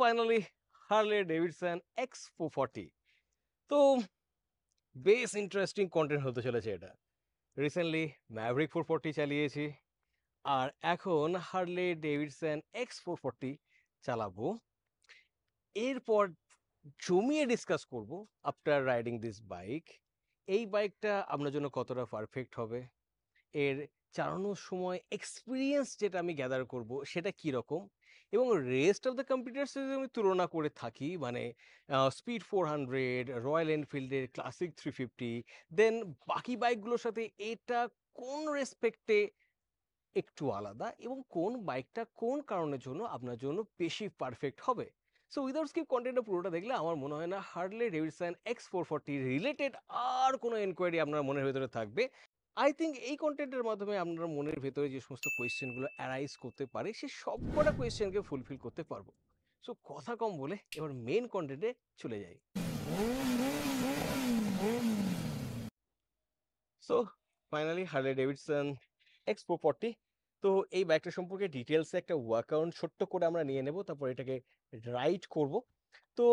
Finally Harley Davidson X440। তো বেশ interesting content হতে চলেছে এটা। রিসেন্টলি ম্যাভরিক 440 চালিয়েছি, আর এখন হার্লে ডেভিডসন X440 চালাবো। এরপর জমিয়ে ডিসকাস করব আফটার রাইডিং দিস বাইক, এই বাইকটা আপনার জন্য কতটা পারফেক্ট হবে, এর চালানোর সময় এক্সপিরিয়েন্স যেটা আমি গ্যাদার করব সেটা কি রকম, এবং রেস্ট অফ দ্য কম্পিউটার যদি আমি তুলনা করে থাকি, মানে স্পিড 400, রয়্যাল এনফিল্ডের ক্লাসিক 350, দেন বাকি বাইকগুলোর সাথে এটা কোন রেসপেক্টে একটু আলাদা, এবং কোন বাইকটা কোন কারণের জন্য আপনার জন্য বেশি পারফেক্ট হবে। সো উইদাউট স্কিপ কন্টেন্টটা পুরোটা দেখলে আমার মনে হয় না হার্লে ডেভিডসন X440 রিলেটেড আর কোনো এনকোয়ারি আপনার মনের ভেতরে থাকবে। আই থিঙ্ক এই কন্টেন্টের মাধ্যমে আপনার মনের ভেতরে যে সমস্ত কোয়েশ্চেনগুলো অ্যারাইজ করতে পারে সে সব কটা কোয়েশ্চেনকে ফুলফিল করতে পারবো। সো কথা কম বলে এবার মেন কন্টেন্টে চলে যাই। So finally Harley Davidson X440। তো এই বাইকটা সম্পর্কে ডিটেলসে একটা ওয়ার্কআউট ছোট্ট করে আমরা নিয়ে নেব, তারপর এটাকে রাইড করব। তো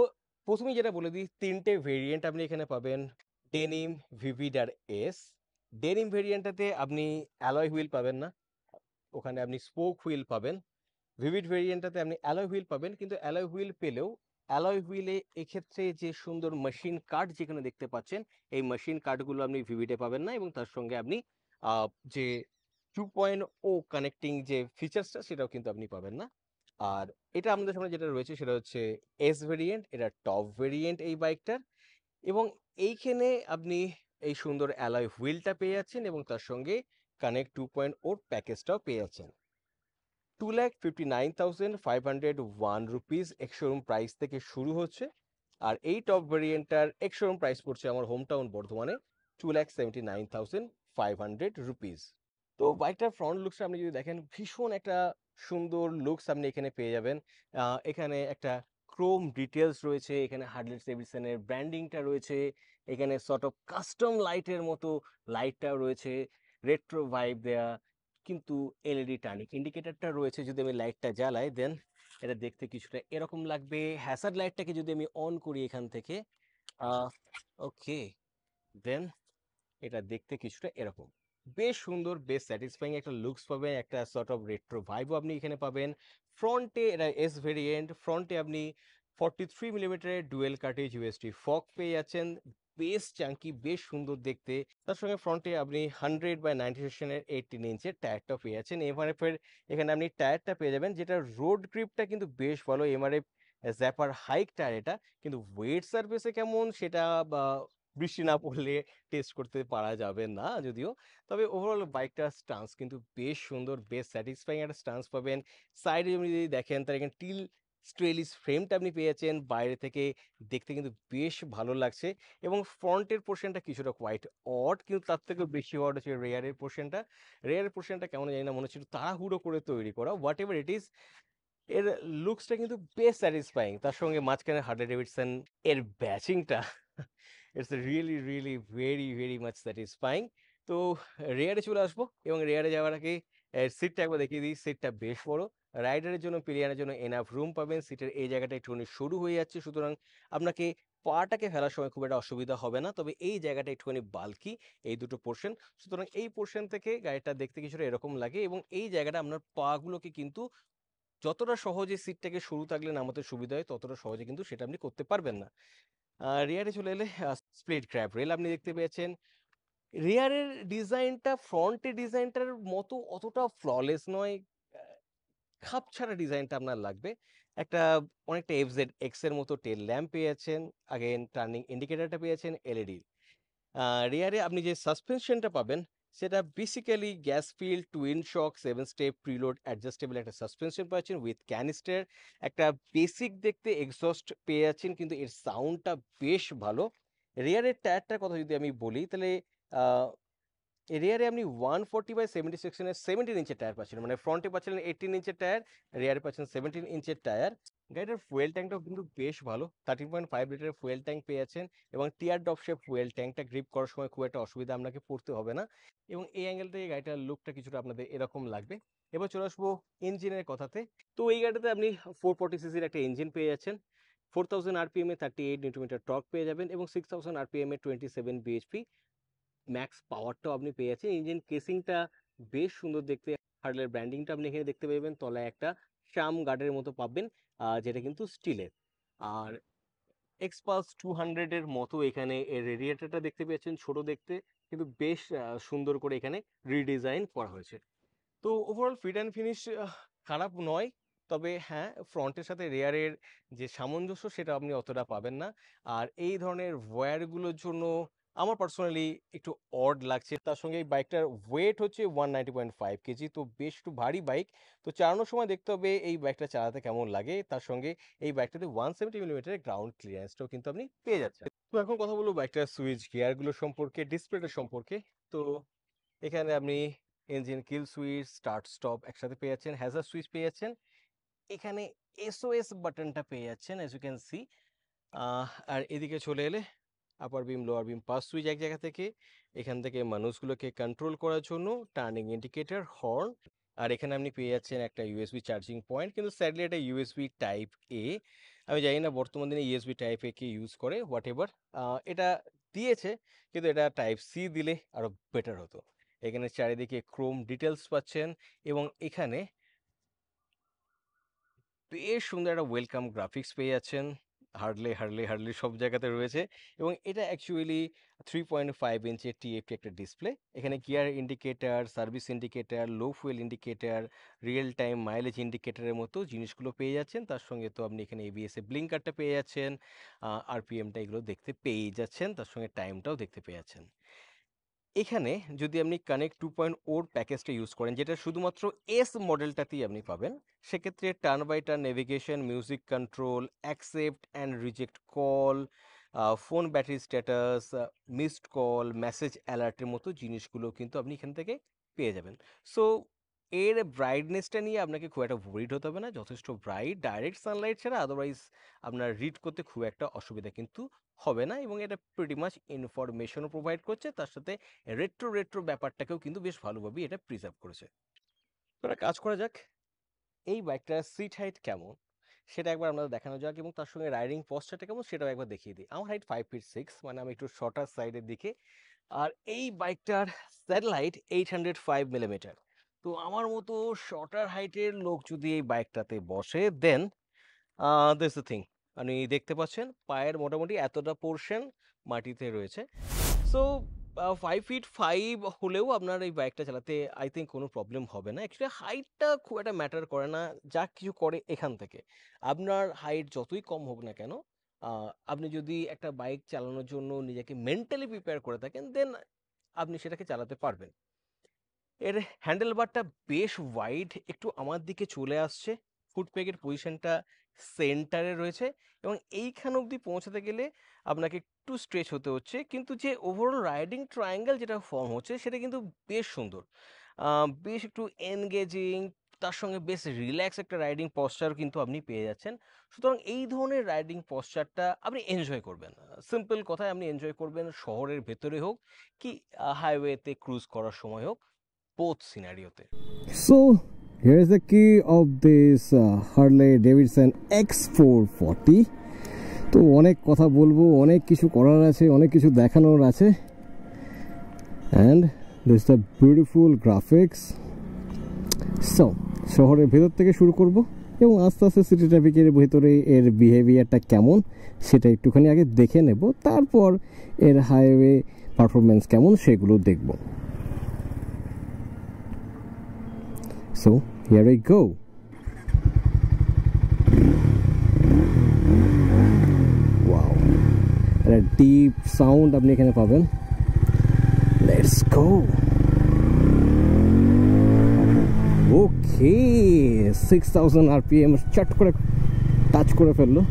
প্রথমেই যেটা বলে দিই, তিনটে ভেরিয়েন্ট আপনি এখানে পাবেন। ডেনিম, ভিভিড আর এস। ডেনিম ভেরিয়েন্টটাতে আপনি অ্যালয় হুইল পাবেন না, ওখানে আপনি স্পোক হুইল পাবেন। ভিভিড ভেরিয়েন্টটাতে আপনি অ্যালয় হুইল পাবেন, কিন্তু অ্যালয় হুইল পেলেও অ্যালয় হুইলে এক্ষেত্রে যে সুন্দর মেশিন কার্ড যেখানে দেখতে পাচ্ছেন, এই মেশিন কার্ডগুলো আপনি ভিভিডে পাবেন না, এবং তার সঙ্গে আপনি যে 2.0 কানেক্টিং যে ফিচার্সটা সেটাও কিন্তু আপনি পাবেন না। আর এটা আমাদের সামনে যেটা রয়েছে সেটা হচ্ছে এস ভেরিয়েন্ট, এটা টপ ভেরিয়েন্ট এই বাইকটার, এবং এইখানে আপনি এই সুন্দর অ্যালয় হুইলটা পেয়ে যাচ্ছেন, এবং তার সঙ্গে কানেক্ট 2.0 প্যাকেজটাও পেয়ে যাচ্ছেন। 2,59,501 রুপিস এক্স-শোরুম প্রাইস থেকে শুরু হচ্ছে। আর এই টপ ভেরিয়েন্টটার এক্স-শোরুম প্রাইস পড়ছে আমার হোম টাউন বর্ধমানে 2,79,500 রুপিস। তো বাইকটার ফ্রন্ট লুকসটা আপনি যদি দেখেন, ভীষণ একটা সুন্দর লুকস আপনি এখানে পেয়ে যাবেন। এখানে একটা ক্রোম ডিটেলস রয়েছে, এখানে হার্লে ডেভিডসনের ব্র্যান্ডিংটা রয়েছে, এখানে সর্ট অফ কাস্টম লাইটের মতো লাইটটাও রয়েছে, রেট্রো ভাইব দেয়া, কিন্তু এলইডি টার্নিং ইন্ডিকেটরটা রয়েছে। যদি আমি লাইটটা জ্বালাই দেন এটা দেখতে কিছুটা এরকম লাগবে। হ্যাজার্ড লাইটটাকে যদি আমি অন করি এখান থেকে, ওকে, দেন এটা দেখতে কিছুটা এরকম। বেশ সুন্দর, বেশ স্যাটিসফাইং একটা লুকস পাবেন, একটা সর্ট অফ রেট্রো ভাইবও আপনি এখানে পাবেন। ফ্রন্টে এটা এস ভেরিয়েন্ট, ফ্রন্টে আপনি 43 মিলিমিটারের ডুয়েল কার্টেজ ইউএসডি ফক পেয়ে যাচ্ছেন, বেশ চাঙ্কি, বেশ সুন্দর দেখতে। তার সঙ্গে ফ্রন্টে আপনি 100/90 সেকশনের 18 ইঞ্চের টায়ারটাও পেয়ে যাচ্ছেন। এমআরএফ এর এখানে আপনি টায়ারটা পেয়ে যাবেন, যেটা রোড গ্রিপটা কিন্তু বেশ ভালো। এমআরএফ জ্যাপার হাইক টায়ার এটা, কিন্তু ওয়েট সার্ফেসে কেমন সেটা বা বৃষ্টি না পড়লে টেস্ট করতে পারা যাবে না যদিও। তবে ওভারঅল বাইকটার স্টান্স কিন্তু বেশ সুন্দর, বেশ স্যাটিসফাইং একটা স্টান্স পাবেন। সাইডে আপনি যদি দেখেন তার এখানে টিল স্ট্রেলিস ফ্রেমটা আপনি পেয়ে যাচ্ছেন, বাইরে থেকে দেখতে কিন্তু বেশ ভালো লাগছে। এবং ফ্রন্টের পোর্শনটা কিছুটা কোয়াইট অড, কিন্তু তার থেকেও বেশি অড হচ্ছে রেয়ারের পোর্শনটা। রেয়ারের পোর্শনটা কেমন জানি না, মনে হচ্ছে একটু তাড়াহুড়ো করে তৈরি করা। হোয়াট এভার ইট ইজ, এর লুকসটা কিন্তু বেশ স্যাটিসফাইং। তার সঙ্গে মাঝখানে হার্লে ডেভিডসন এর ব্যাচিংটা it's really really very very much satisfying. তো রেয়ারে চলে আসবো, এবং রেয়ারে যাওয়ার আগে সিটটা একবার দেখিয়ে দিই। সিটটা বেশ বড়, রাইডারের জন্য, প্লেয়ারের জন্য এনাফ রুম পাবেন। সিটের এই জায়গাটা একটুখানি সরু হয়ে যাচ্ছে, সুতরাং আপনাকে পাটাকে ফেলার সময় খুব একটা অসুবিধা হবে না। তবে এই জায়গাটা একটুখানি বাল্কি, এই দুটো পোর্শন, সুতরাং এই পোর্শন থেকে গাড়িটা দেখতে কিছুটা এরকম লাগে, এবং এই জায়গাটা আপনার পাগুলোকে কিন্তু যতটা সহজে সিটটাকে সরু থাকলে নামাতে সুবিধা হয়, ততটা সহজে কিন্তু সেটা আপনি করতে পারবেন না। রিয়ারে চলে এলে স্প্লিট গ্র্যাব রেল আপনি দেখতে পেয়েছেন। রিয়ারের ডিজাইনটা ফ্রন্টের ডিজাইনটার মতো অতটা ফ্ললেস নয়, খাপ ছাড়া ডিজাইনটা আপনার লাগবে। একটা অনেকটা এফজেড এক্স এর মতো টেল ল্যাম্প পেয়ে যাচ্ছেন, আগেন টার্নিং ইন্ডিকেটরটা পেয়ে যাচ্ছেন এলইডি। রিয়ারে আপনি যে সাসপেনশনটা পাবেন সেটা বেসিক্যালি গ্যাস ফিল্ড টুইন শক 7 স্টেপ প্রিলোড অ্যাডজাস্টেবল একটা সাসপেনশন পাচ্ছেন উইথ ক্যানিস্টার। একটা বেসিক দেখতে এক্সস্ট পেয়ে যাচ্ছেন, কিন্তু এর সাউন্ডটা বেশ ভালো। রিয়ারের টায়ারটার কথা যদি আমি বলি, তাহলে রিয়ারে আপনি 140/70 সেকশনের 17 ইঞ্চের টায়ার পাচ্ছেন, মানে ফ্রন্টে পাচ্ছিলেন 18 ইঞ্চের টায়ার, রিয়ারে পাচ্ছেন 17 ইঞ্চের টায়ার। গাড়িটার ফুয়েল ট্যাঙ্কটাও কিন্তু বেশ ভালো, 13.5 লিটারের ফুয়েল ট্যাঙ্ক পেয়ে যাচ্ছেন এবং টিয়ার ড্রপ শেপ ফুয়েল ট্যাঙ্কটা গ্রিপ করার সময় খুব একটা অসুবিধা আপনাকে পড়তে হবে না এবং এই অ্যাঙ্গেল থেকে গাড়িটার লুকটা কিছুটা আপনাদের এরকম লাগবে। এবার চলে আসবো ইঞ্জিনের কথাতে। তো এই গাড়িটাতে আপনি 440 সিসির একটা ইঞ্জিন পেয়ে যাচ্ছেন, 4000 আরপিএম এ 38 নিউটন টর্ক পেয়ে যাবেন এবং 6000 আরপিএম এ 27 বিএইচপি ম্যাক্স পাওয়ারটাও আপনি পেয়ে যাচ্ছেন। ইঞ্জিন কেসিংটা বেশ সুন্দর দেখতে, হার্লের ব্র্যান্ডিংটা আপনি এখানে দেখতে পাবেন, তলায় একটা শাম গার্ডের মতো পাবেন যেটা কিন্তু স্টিলের। আর এক্সপালস 200 এর মতো এখানে এর রেডিয়েটরটা দেখতে পেয়েছেন, ছোট দেখতে কিন্তু বেশ সুন্দর করে এখানে রিডিজাইন করা হয়েছে। তো ওভারঅল ফিট অ্যান্ড ফিনিশ খারাপ নয়, তবে হ্যাঁ ফ্রন্টের সাথে রেয়ারের যে সামঞ্জস্য সেটা আপনি অতটা পাবেন না। আর এই ধরনের ওয়্যারগুলোর জন্য আমার পার্সোনালি একটু অড লাগছে। তার সঙ্গে এই বাইকটার ওয়েট হচ্ছে 190.5 কেজি, তো বেশ একটু ভারী বাইক। তো চালানোর সময় দেখতে হবে এই বাইকটা চালাতে কেমন লাগে। তার সঙ্গে এই বাইকটাতে 170 মিলিমিটারের গ্রাউন্ড ক্লিয়ারেন্সটাও কিন্তু আপনি পেয়ে যাচ্ছেন। তো এখন কথা বলবো বাইকটার সুইচ গিয়ারগুলো সম্পর্কে, ডিসপ্লেটা সম্পর্কে। তো এখানে আপনি ইঞ্জিন কিল সুইচ, স্টার্ট স্টপ একসাথে পেয়ে যাচ্ছেন, হ্যাজার্ড সুইচ পেয়ে যাচ্ছেন, এখানে এসওএস বাটনটা পেয়ে যাচ্ছেন অ্যাজ ইউ ক্যান সি। আর এদিকে চলে এলে আপার বিম লোয়ার বিম পাস সুইচ এক জায়গা থেকে, এখান থেকে মানুষগুলোকে কন্ট্রোল করার জন্য টার্নিং ইন্ডিকেটর, হর্ন। আর এখানে আপনি পেয়ে যাচ্ছেন একটা ইউএসবি চার্জিং পয়েন্ট, কিন্তু স্যাডলি এটা ইউএসবি টাইপ এ। আমি জানি না বর্তমান দিনে ইউএসবি টাইপ এ কে ইউজ করে, হোয়াট এভার এটা দিয়েছে, কিন্তু এটা টাইপ সি দিলে আরো বেটার হতো। এখানে চারিদিকে ক্রোম ডিটেলস পাচ্ছেন এবং এখানে বেশ সুন্দর একটা ওয়েলকাম গ্রাফিক্স পেয়ে যাচ্ছেন, হার্ডলি সব জায়গাতে রয়েছে এবং এটা অ্যাকচুয়ালি 3.5 ইঞ্চের টিএফটি একটা ডিসপ্লে। এখানে gear indicator, service indicator, low fuel indicator, real time mileage ইন্ডিকেটারের মতো জিনিসগুলো পেয়ে যাচ্ছেন। তার সঙ্গে তো আপনি এখানে এবিএস এ ব্লিঙ্কারটা পেয়ে যাচ্ছেন, আরপিএমটা এগুলো দেখতে পেয়ে যাচ্ছেন, তার সঙ্গে টাইমটাও দেখতে পেয়ে যাচ্ছেন। এখানে যদি আপনি কানেক্ট 2.0 প্যাকেজটা ইউজ করেন, যেটা শুধুমাত্র এস মডেলটাতেই আপনি পাবেন, সেক্ষেত্রে turn by turn navigation, music control, accept and reject call, phone battery status, missed call, message অ্যালার্টের মতো জিনিসগুলো কিন্তু আপনি এখান থেকে পেয়ে যাবেন। সো এর ব্রাইটনেসটা নিয়ে আপনাকে খুব একটা ওয়ারিড হতে হবে না, যথেষ্ট ব্রাইট, ডাইরেক্ট সানলাইট ছাড়া আদারওয়াইজ আপনার রিড করতে খুব একটা অসুবিধা কিন্তু হবে না এবং এটা প্রিটি মাচ ইনফরমেশনও প্রোভাইড করছে, তার সাথে রেট্রো ব্যাপারটাকেও কিন্তু বেশ ভালোভাবেই এটা প্রিজার্ভ করেছে। তো একটা কাজ করা যাক, এই বাইকটার সিট হাইট কেমন সেটা একবার আপনাদের দেখানো যাক এবং তার সঙ্গে রাইডিং পশ্চারটা কেমন সেটাও একবার দেখিয়ে দিই। আমার হাইট 5'6", মানে আমি একটু শর্টার সাইডের দিকে, আর এই বাইকটার স্যাটেলাইট 805 মিলিমিটার। তো আমার মতো শর্টার হাইটের লোক যদি এই বাইকটাতে বসে দেন দিস দ্য থিং, আপনি দেখতে পাচ্ছেন পায়ের মোটামুটি এতটা পোর্শন মাটিতে রয়েছে। সো 5'5" হলেও আপনার এই বাইকটা চালাতে আই থিঙ্ক কোনো প্রবলেম হবে না। অ্যাকচুয়ালি হাইটটা খুব একটা ম্যাটার করে না, যা কিছু করে এখান থেকে আপনার হাইট যতই কম হোক না কেন, আপনি যদি একটা বাইক চালানোর জন্য নিজেকে মেন্টালি প্রিপেয়ার করে থাকেন দেন আপনি সেটাকে চালাতে পারবেন। এর হ্যান্ডেল বারটা বেশ ওয়াইড, একটু আমার দিকে চলে আসছে, ফুটপেগের পজিশনটা সেন্টারে রয়েছে এবং এইখান অবধি পৌঁছাতে গেলে আপনাকে একটু স্ট্রেচ হতে হচ্ছে, কিন্তু যে ওভারঅল রাইডিং ট্রায়াঙ্গেল যেটা ফর্ম হচ্ছে সেটা কিন্তু বেশ সুন্দর, বেশ একটু এনগেজিং, তার সঙ্গে বেশ রিল্যাক্স একটা রাইডিং পশ্চার কিন্তু আপনি পেয়ে যাচ্ছেন। সুতরাং এই ধরনের রাইডিং পশ্চারটা আপনি এনজয় করবেন, সিম্পল কথায় আপনি এনজয় করবেন, শহরের ভেতরে হোক কি হাইওয়েতে ক্রুজ করার সময় হোক, both scenarioতে। So here is the key of this Harley Davidson X440. তো অনেক কথা বলবো, অনেক কিছু করার আছে, অনেক কিছু দেখানোর আছে, and this is the beautiful graphics. So শহরের ভেতর থেকে শুরু করব এবং আস্তে আস্তে সিটি ট্রাফিকের ভেতরে এর বিহেভিয়ারটা কেমন সেটা একটুখানি আগে দেখে নেব, তারপর এর হাইওয়ে পারফরমেন্স কেমন সেগুলো দেখব। So here we go. Wow, a deep sound আপনি এখানে পাবেন। Let's go. Okay, 6000 RPM চট করে টাচ করে ফেললো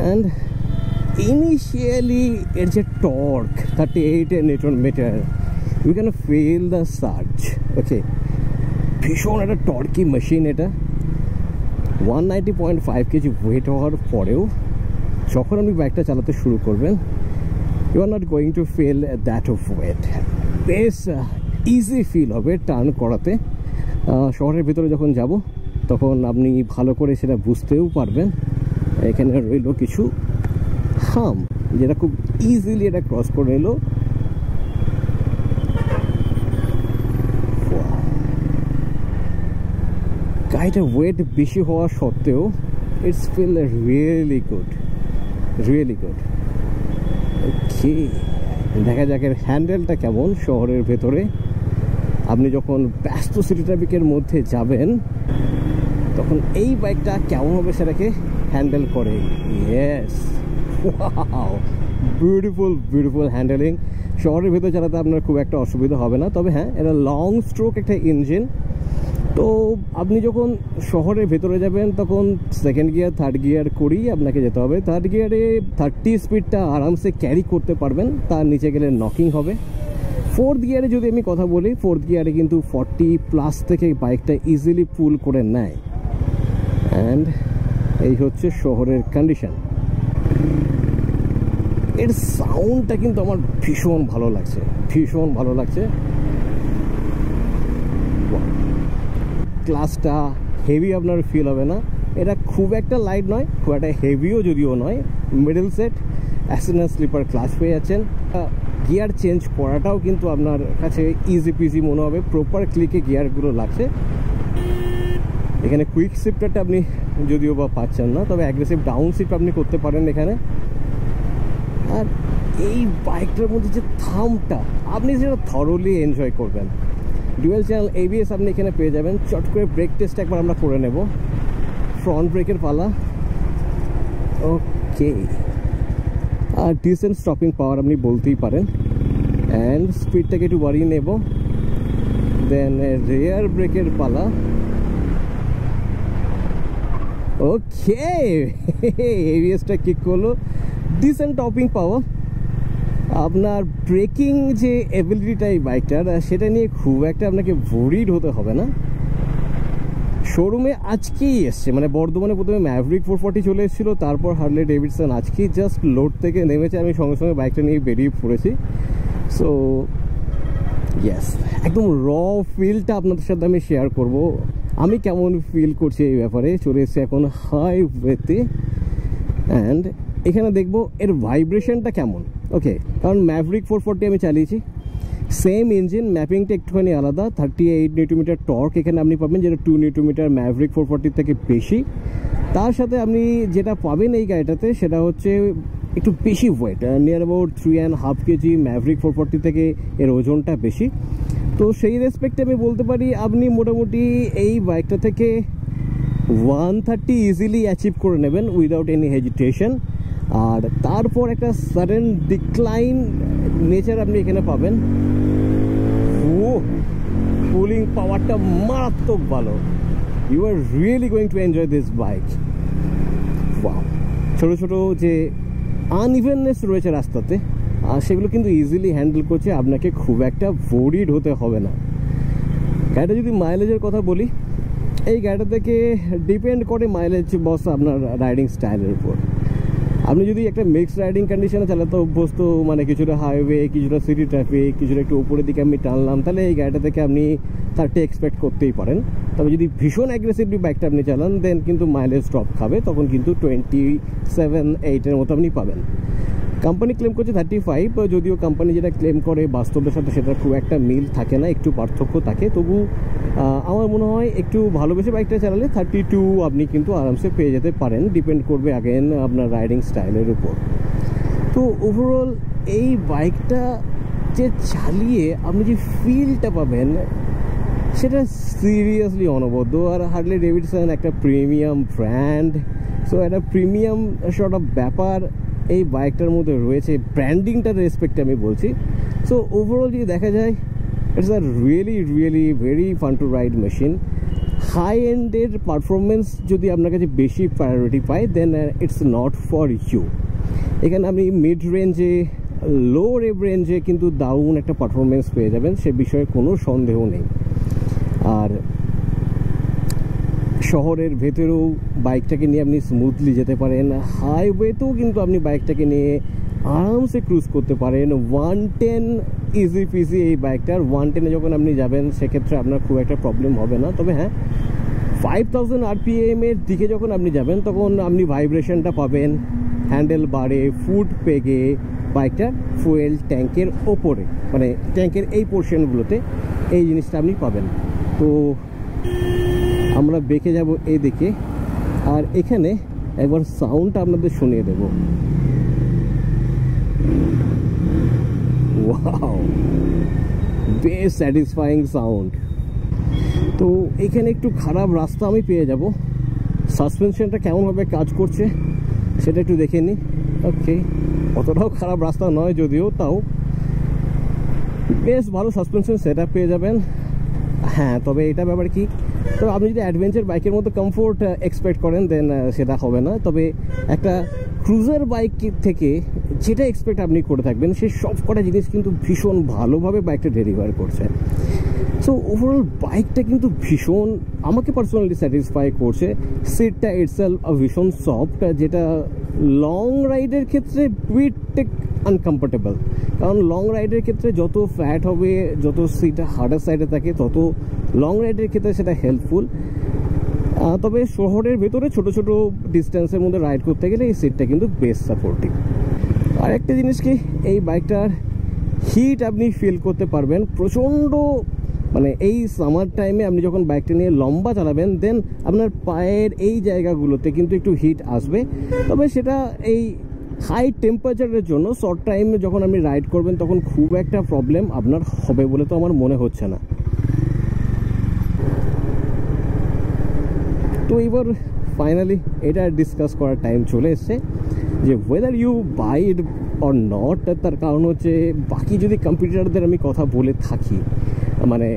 and initially এর যে torque 38 Newton meter, you can feel the surge. Okay, ভীষণ একটা টর্কি মেশিন এটা, 190.5 কেজি ওয়েট হওয়ার পরেও যখন আপনি বাইকটা চালাতে শুরু করবেন, you are not going to feel that of weight. বেশ ইজি ফিল হবে টার্ন করাতে। শহরের ভিতরে যখন যাব তখন আপনি ভালো করে সেটা বুঝতেও পারবেন। এখানে রইল কিছু হাম, যেটা খুব ইজিলি এটা ক্রস করে এলো। গাড়িটার ওয়েট বেশি হওয়া সত্ত্বেও it's feel really good, really good. Okay, দেখা যাক এর হ্যান্ডেলটা কেমন শহরের ভেতরে। আপনি যখন ব্যস্ত সিটি ট্রাফিকের মধ্যে যাবেন তখন এই বাইকটা কেমনভাবে সেটাকে হ্যান্ডেল করে। Yes, wow, beautiful beautiful handling. শহরের ভেতরে চালাতে আপনার খুব একটা অসুবিধা হবে না। তবে হ্যাঁ, এটা লং স্ট্রোক একটা ইঞ্জিন। তো আপনি যখন শহরের ভেতরে যাবেন তখন সেকেন্ড গিয়ার থার্ড গিয়ার করেই আপনাকে যেতে হবে। থার্ড গিয়ারে 30 স্পিডটা আরামসে ক্যারি করতে পারবেন, তার নিচে গেলে নকিং হবে। ফোর্থ গিয়ারে যদি আমি কথা বলি, ফোর্থ গিয়ারে কিন্তু 40+ থেকে বাইকটা ইজিলি পুল করে নেয়। অ্যান্ড এই হচ্ছে শহরের কন্ডিশন। এর সাউন্ডটা কিন্তু আমার ভীষণ ভালো লাগছে, ভীষণ ভালো লাগছে। ক্লাসটা হেভি আপনার ফিল হবে না। এটা খুব একটা লাইট নয়, খুব একটা হেভিও যদিও নয়, মিডল সেট। অ্যাসেন্ডেন্ট স্লিপার ক্লাস পেয়ে যাচ্ছেন। গিয়ার চেঞ্জ করাটাও কিন্তু আপনার কাছে ইজি পিজি মনে হবে, প্রপার ক্লিকে গিয়ারগুলো লাগছে। এখানে কুইক শিফটারটা আপনি যদিও বা পাচ্ছেন না, তবে অ্যাগ্রেসিভ ডাউন শিফট আপনি করতে পারেন এখানে। আর এই বাইকটার মধ্যে যে থামটা, আপনি সেটা থরলি এনজয় করবেন। ডুয়েল চ্যানেল ABS আপনি এখানে পেয়ে যাবেন। চট করে ব্রেক টেস্ট একবার আমরা করে নেব। ফ্রন্ট ব্রেকের পালা। ওকে, আর ডিসেন্ট স্টপিং পাওয়ার আপনি বলতেই পারেন। অ্যান্ড স্পিডটাকে একটু বাড়িয়ে নেব। দেন রেয়ার ব্রেকের পালা। ওকে, ABSটা কিক করলো। ডিসেন্ট টপিং পাওয়ার। আপনার ব্রেকিং যে এবিলিটিটা এই বাইকটার, সেটা নিয়ে খুব একটা আপনাকে ভরিড হতে হবে না। শোরুমে আজকেই এসছে, মানে বর্ধমানে প্রথমে ম্যাভরিক 440 চলে এসেছিলো, তারপর হার্লে ডেভিডসন আজকেই জাস্ট লোড থেকে নেমেছে। আমি সঙ্গে সঙ্গে বাইকটা নিয়ে বেরিয়ে পড়েছি। সো ইয়েস, একদম র ফিলটা আপনাদের সাথে আমি শেয়ার করব। আমি কেমন ফিল করছি এই ব্যাপারে। চলে এসেছি এখন হাইওয়েতে। অ্যান্ড এখানে দেখবো এর ভাইব্রেশনটা কেমন। ওকে, কারণ ম্যাভরিক 440 আমি চালিয়েছি, সেম ইঞ্জিন, ম্যাপিংটা একটুখানি আলাদা। 38 নিউটন টর্ক এখানে আপনি পাবেন, যেটা 2 নিউটন ম্যাভরিক 440 থেকে বেশি। তার সাথে আপনি যেটা পাবেন এই গাড়িটাতে সেটা হচ্ছে একটু বেশি weight, near about 3.5 KG Maverick 440 থেকে এর ওজনটা বেশি। তো সেই রেসপেক্টে আমি বলতে পারি আপনি মোটামুটি এই বাইকটা থেকে 130 ইজিলি অ্যাচিভ করে নেবেন উইদাউট এনি হেজিটেশন। আর তারপর একটা সাডেন ডিক্লাইন নেচার আপনি এখানে পাবেন। ও, কুলিং পাওয়ারটা মারাত্মক ভালো। You are really going to enjoy this bike. Wow, ছোটো ছোটো যে আনইভেননেস রয়েছে রাস্তাতে, আর সেগুলো কিন্তু ইজিলি হ্যান্ডেল করছে, আপনাকে খুব একটা ভরিড হতে হবে না। গাড়িটা যদি মাইলেজের কথা বলি, এই গাড়িটা থেকে ডিপেন্ড করে মাইলেজ বস আপনার রাইডিং স্টাইলের উপর। আপনি যদি একটা মিক্সড রাইডিং কন্ডিশনে চালাতে অভ্যস্ত, মানে কিছুটা হাইওয়ে, কিছুটা সিটি ট্রাফিক, কিছুটা একটু উপরের দিকে আমি টানলাম, তাহলে এই গাড়িটা থেকে আপনি 30 এক্সপেক্ট করতেই পারেন। তবে যদি ভীষণ অ্যাগ্রেসিভলি বাইকটা আপনি চালান, দেন কিন্তু মাইলেজ ড্রপ খাবে, তখন কিন্তু 27-8 মতো আপনি পাবেন। কোম্পানি ক্লেম করছে 35, যদিও কোম্পানি যেটা ক্লেম করে বাস্তবের সাথে সেটা খুব একটা মিল থাকে না, একটু পার্থক্য থাকে। তবু আমার মনে হয় একটু ভালোবেসে বাইকটা চালালে 32 আপনি কিন্তু আরামসে পেয়ে যেতে পারেন। ডিপেন্ড করবে আগেন আপনার রাইডিং স্টাইলের উপর। তো ওভারঅল এই বাইকটা যে চালিয়ে আপনি যে ফিলটা পাবেন সেটা সিরিয়াসলি অনবদ্য। আর হার্লে ডেভিডসন একটা প্রিমিয়াম ব্র্যান্ড, সো একটা প্রিমিয়াম সর্ট অফ ব্যাপার এই বাইকটার মধ্যে রয়েছে। ব্র্যান্ডিংটার রেসপেক্টে আমি বলছি। সো ওভারঅল যদি দেখা যায়, it's a really really very fun to ride machine. High এন্ডের পারফরমেন্স যদি আপনার কাছে বেশি প্রায়োরিটি পায়, then it's not for you. এখানে আপনি মিড রেঞ্জে, লো রেভ রেঞ্জে কিন্তু দারুণ একটা পারফরমেন্স পেয়ে যাবেন, সে বিষয়ে কোনো সন্দেহ নেই। আর শহরের ভেতরেও বাইকটাকে নিয়ে আপনি স্মুথলি যেতে পারেন, হাইওয়েতেও কিন্তু আপনি বাইকটাকে নিয়ে আরামসে ক্রুজ করতে পারেন। 110 ইজি পিজি এই বাইকটার। 110-এ যখন আপনি যাবেন সেক্ষেত্রে আপনার খুব একটা প্রবলেম হবে না। তবে হ্যাঁ, 5000 আরপিএমের দিকে যখন আপনি যাবেন তখন আপনি ভাইব্রেশনটা পাবেন হ্যান্ডেল বারে, ফুট পেগে, বাইকটার ফুয়েল ট্যাঙ্কের ওপরে, মানে ট্যাঙ্কের এই পোর্শনগুলোতে এই জিনিসটা আপনি পাবেন। তো আমরা বেঁকে যাব এই দিকে, আর এখানে একবার সাউন্ডটা আপনাদের শুনিয়ে দেব। ওয়াও, বেশ স্যাটিসফাইং সাউন্ড। তো এখানে একটু খারাপ রাস্তা আমি পেয়ে যাব। সাসপেনশনটা কেমনভাবে কাজ করছে সেটা একটু দেখে নিই। ওকে, অতটাও খারাপ রাস্তা নয় যদিও, তাও বেশ ভালো সাসপেনশন সেট আপ পেয়ে যাবেন। হ্যাঁ, তবে এটা ব্যাপার কি, তো আপনি যদি অ্যাডভেঞ্চার বাইকের মতো কমফোর্ট এক্সপেক্ট করেন দেন সেটা হবে না। তবে একটা ক্রুজার বাইক থেকে যেটা এক্সপেক্ট আপনি করে থাকবেন সেই সব কটা জিনিস কিন্তু ভীষণ ভালোভাবে বাইকটা ডেলিভার করছে। সো ওভারঅল বাইকটা কিন্তু ভীষণ আমাকে পার্সোনালি স্যাটিসফাই করছে। সিটটা ইটসেলফ ভীষণ সফট, যেটা লং রাইডের ক্ষেত্রে বিট আনকমফোর্টেবল। কারণ লং রাইডের ক্ষেত্রে যত ফ্ল্যাট হবে, যত সিট হার্ডার সাইডে থাকে, তত লং রাইডের ক্ষেত্রে সেটা হেল্পফুল। তবে শহরের ভেতরে ছোট ছোট ডিস্টেন্সের মধ্যে রাইড করতে গেলে এই সিটটা কিন্তু বেস্ট সাপোর্টিভ। আর একটা জিনিস কি, এই বাইকটার হিট আপনি ফিল করতে পারবেন প্রচণ্ড। মানে এই সামার টাইমে আপনি যখন বাইকটা নিয়ে লম্বা চালাবেন দেন আপনার পায়ের এই জায়গাগুলোতে কিন্তু একটু হিট আসবে। তবে সেটা এই হাই টেম্পারেচারের জন্য শর্ট টাইমে যখন আপনি রাইড করবেন তখন খুব একটা প্রবলেম আপনার হবে বলে তো আমার মনে হচ্ছে না। তো এবার ফাইনালি এটা ডিসকাস করার টাইম চলে এসছে যে whether you buy it or not. তার কারণ হচ্ছে বাকি যদি কম্পিটিটরদের আমি কথা বলে থাকি, মানে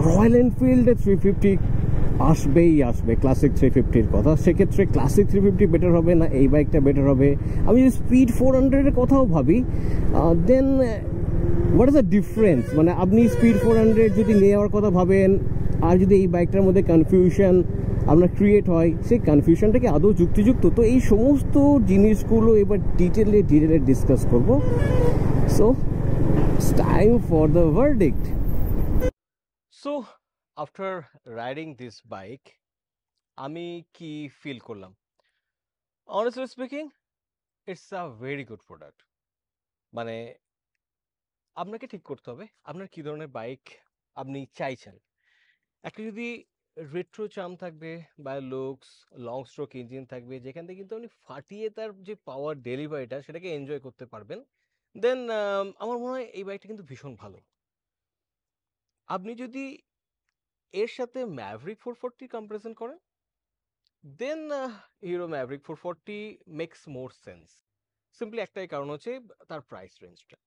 রয়্যাল এনফিল্ডে 350 আসবে ক্লাসিক 350-র কথা, সেক্ষেত্রে ক্লাসিক 350 বেটার হবে না এই বাইকটা বেটার হবে? আমি যদি স্পিড 400-এর কথাও ভাবি, দেন হোয়াট ইজ দ্য ডিফারেন্স? মানে আপনি স্পিড 400 যদি নেওয়ার কথা ভাবেন আর যদি এই বাইকটার মধ্যে কনফিউশন আপনার ক্রিয়েট হয়, সেই কনফিউশনটা কি আদৌ যুক্তিযুক্ত? তো এই সমস্ত জিনিসগুলো এবার ডিটেলে ডিসকাস করব। So it's time for the verdict. So after riding this bike আমি কি ফিল করলাম? Honestly speaking, it's a very good product. মানে আপনাকে ঠিক করতে হবে আপনার কি ধরনের বাইক আপনি চাইছেন। একটা যদি রেট্রো চার্ম থাকবে বা লুকস, লং স্ট্রোক ইঞ্জিন থাকবে যেখান থেকে কিন্তু আপনি ফাটিয়ে তার যে পাওয়ার ডেলিভারিটা সেটাকে এনজয় করতে পারবেন, দেন আমার মনে হয় এই বাইকটা কিন্তু ভীষণ ভালো। আপনি যদি এর সাথে ম্যাভরিক 440 কম্পারিজন করেন, দেন হিরো ম্যাভরিক 440 মেক্স মোর সেন্স। সিম্পলি একটাই কারণ হচ্ছে তার প্রাইস রেঞ্জটা।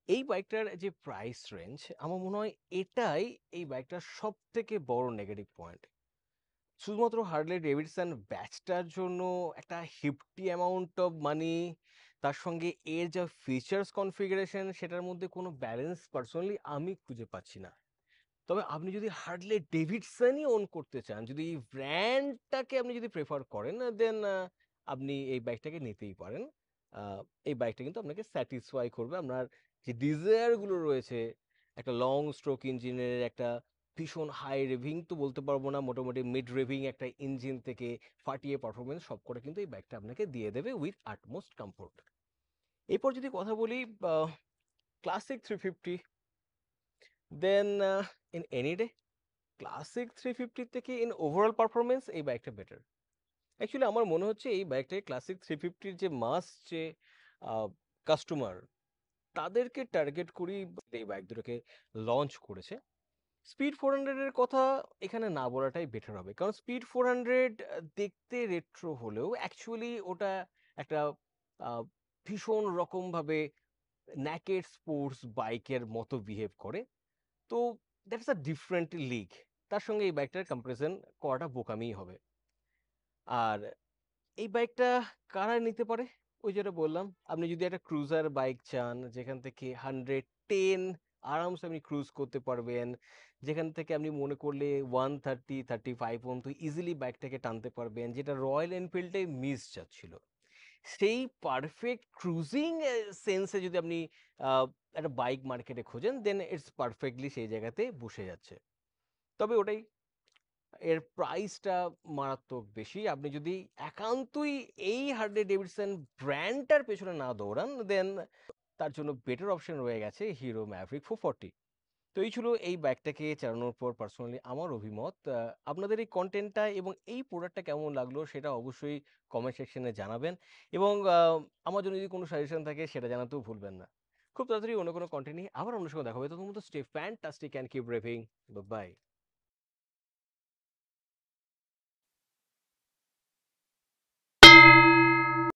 এই বাইকটার যে প্রাইস রেঞ্জ, আমার মনে হয় এটাই এই বাইকটার সব থেকে বড় নেগেটিভ পয়েন্ট। শুধুমাত্র হার্লে ডেভিডসন ব্যাচটার জন্য একটা হিফটি অ্যামাউন্ট অফ মানি, তার সঙ্গে এর যা ফিচার্স কনফিগারেশন সেটার মধ্যে কোনো ব্যালেন্স পার্সোনালি আমি খুঁজে পাচ্ছি না। তবে আপনি যদি হার্লে ডেভিডসনই ওন করতে চান, যদি এই ব্র্যান্ডটাকে আপনি যদি প্রেফার করেন, দেন আপনি এই বাইকটাকে নিতেই পারেন। আহ, এই বাইকটা কিন্তু আপনাকে স্যাটিসফাই করবে। আপনার যে ডিজায়ারগুলো রয়েছে, একটা লং স্ট্রোক ইঞ্জিনের, একটা ভীষণ হাই রেভিং তো বলতে পারবো না, মোটামুটি মিড রেভিং একটা ইঞ্জিন থেকে ফাটিয়ে পারফরমেন্স সবকটা কিন্তু এই বাইকটা আপনাকে দিয়ে দেবে উইথ আটমোস্ট কমফোর্ট। এরপর যদি কথা বলি Classic 350, then in any day Classic 350 থেকে ইন ওভারঅল পারফরমেন্স এই বাইকটা বেটার। অ্যাকচুয়ালি আমার মনে হচ্ছে এই বাইকটাকে ক্লাসিক 350-র যে মাস যে কাস্টমার, তাদেরকে টার্গেট করেই এই বাইক দুটোকে লঞ্চ করেছে। স্পিড 400-এর কথা এখানে না বলাটাই বেটার হবে, কারণ স্পিড 400 দেখতে রেট্রো হলেও অ্যাকচুয়ালি ওটা একটা আহ, ভীষণ রকমভাবে ন্যাকেড স্পোর্টস বাইকের মতো বিহেভ করে। তো দ্যাটস আ ডিফারেন্ট লিগ। তার সঙ্গে এই বাইকটার কম্পারিজন করাটা বোকামিই হবে। আর এই বাইকটা কারা নিতে পারে? ওই যেটা বললাম, আপনি যদি একটা ক্রুজার বাইক চান যেখান থেকে 110 আরামসে আপনি ক্রুজ করতে পারবেন, যেখান থেকে আপনি মনে করলে 130-135 পর্যন্ত ইজিলি বাইকটাকে টানতে পারবেন, যেটা রয়্যাল এনফিল্ডে মিস যাচ্ছিল। সেই পারফেক্ট ক্রুজিং সেন্সে যদি আপনি একটা বাইক মার্কেটে খোঁজেন, দেন ইটস পারফেক্টলি সেই জায়গাতে বসে যাচ্ছে। তবে ওটাই, এর প্রাইসটা মারাত্মক বেশি। আপনি যদি একান্তই এই হার্লে ডেভিডসন ব্র্যান্ডটার পেছনে না দৌড়ান, দেন তার জন্য বেটার অপশন রয়ে গেছে হিরো ম্যাভরিক 440। তো এই ছিল এই বাইকটাকে চালানোর পর পার্সোনালি আমার অভিমত। আপনাদের এই কন্টেন্টটা এবং এই প্রোডাক্টটা কেমন লাগলো সেটা অবশ্যই কমেন্ট সেকশনে জানাবেন, এবং আমার জন্য যদি কোনো সাজেশন থাকে সেটা জানাতেও ভুলবেন না। খুব তাড়াতাড়ি অন্য কোনো কন্টেন্ট নিয়ে আবার অন্য সময় দেখা হবে। তখন মতো stay fantastic and keep raving. By.